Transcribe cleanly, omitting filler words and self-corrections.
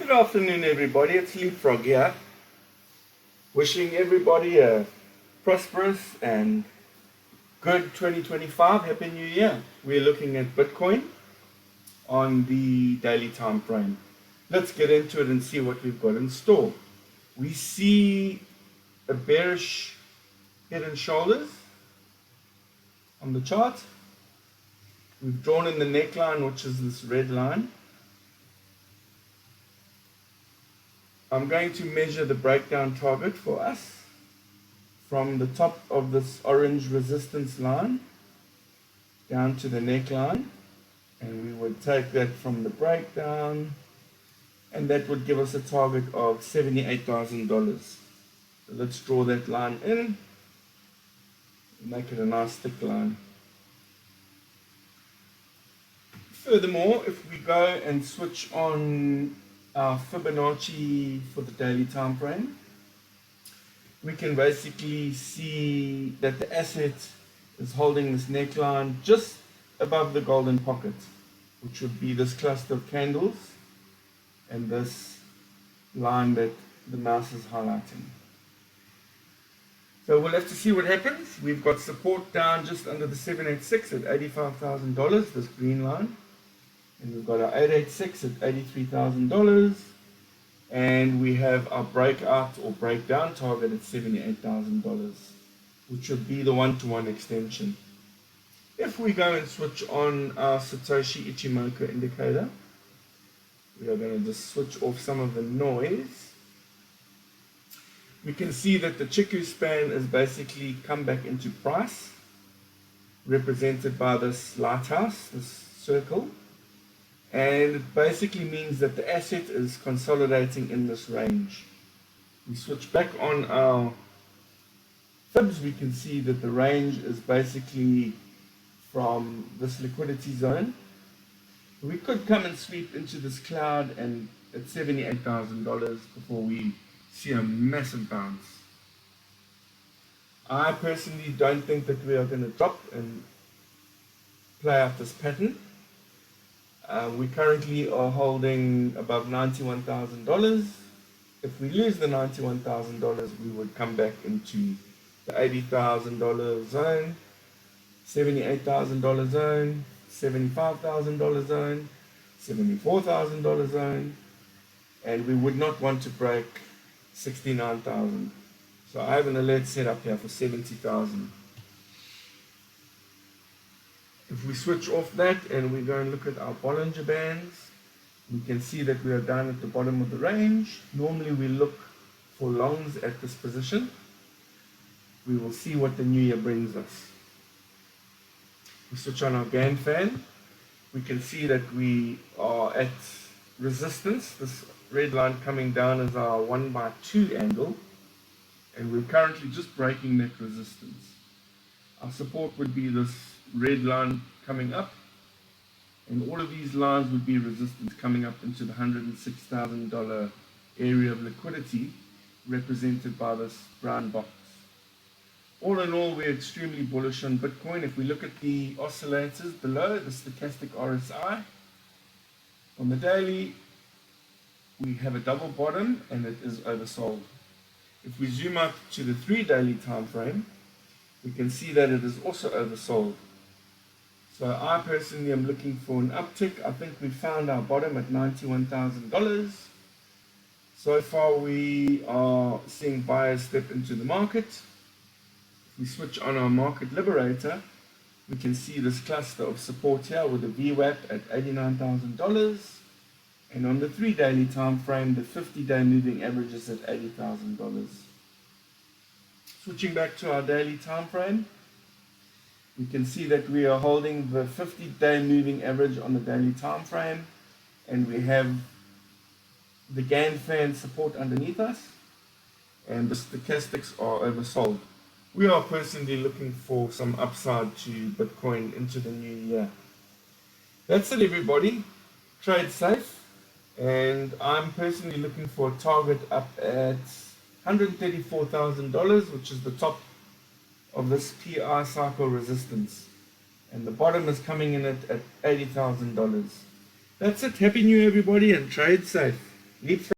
Good afternoon, everybody. It's LeapFrog here, wishing everybody a prosperous and good 2025. Happy New Year. We're looking at Bitcoin on the daily time frame. Let's get into it and see what we've got in store. We see a bearish head and shoulders on the chart. We've drawn in the neckline, which is this red line. I'm going to measure the breakdown target for us from the top of this orange resistance line down to the neckline, and we would take that from the breakdown, and that would give us a target of $78,000. So let's draw that line in, make it a nice thick line. Furthermore, if we go and switch on our Fibonacci for the daily time frame, we can basically see that the asset is holding this neckline just above the golden pocket, which would be this cluster of candles and this line that the mouse is highlighting. So we'll have to see what happens. We've got support down just under the 786 at $85,000, this green line. And we've got our 886 at $83,000, and we have our breakout or breakdown target at $78,000, which would be the one-to-one extension. If we go and switch on our Satoshi Ichimoku indicator, we are going to just switch off some of the noise. We can see that the Chiku span has basically come back into price, represented by this lighthouse, this circle. And it basically means that the asset is consolidating in this range. We switch back on our fibs, we can see that the range is basically from this liquidity zone. We could come and sweep into this cloud and at $78,000 before we see a massive bounce. I personally don't think that we are going to drop and play out this pattern. We currently are holding above $91,000. If we lose the $91,000, we would come back into the $80,000 zone, $78,000 zone, $75,000 zone, $74,000 zone, and we would not want to break $69,000. So I have an alert set up here for $70,000. If we switch off that and we go and look at our Bollinger Bands, we can see that we are down at the bottom of the range. Normally we look for longs at this position. We will see what the new year brings us. We switch on our GAN fan. We can see that we are at resistance. This red line coming down is our 1x2 angle, and we're currently just breaking that resistance. Our support would be this red line coming up, and all of these lines would be resistance coming up into the $106,000 area of liquidity represented by this brown box. All in all, we're extremely bullish on Bitcoin. If we look at the oscillators below, the stochastic RSI, on the daily we have a double bottom and it is oversold. If we zoom out to the 3 daily time frame, we can see that it is also oversold. So I personally am looking for an uptick. I think we found our bottom at $91,000. So far we are seeing buyers step into the market. If we switch on our market liberator, we can see this cluster of support here with a VWAP at $89,000. And on the 3 daily time frame, the 50-day moving average is at $80,000. Switching back to our daily time frame, we can see that we are holding the 50-day moving average on the daily time frame, and we have the GAN fan support underneath us, and the stochastics are oversold. We are personally looking for some upside to Bitcoin into the new year. That's it, everybody. Trade safe, and I'm personally looking for a target up at $134,000, which is the top of this PI cycle resistance, and the bottom is coming in at $80,000. That's it. Happy New Year, everybody, and trade safe. LeapFrog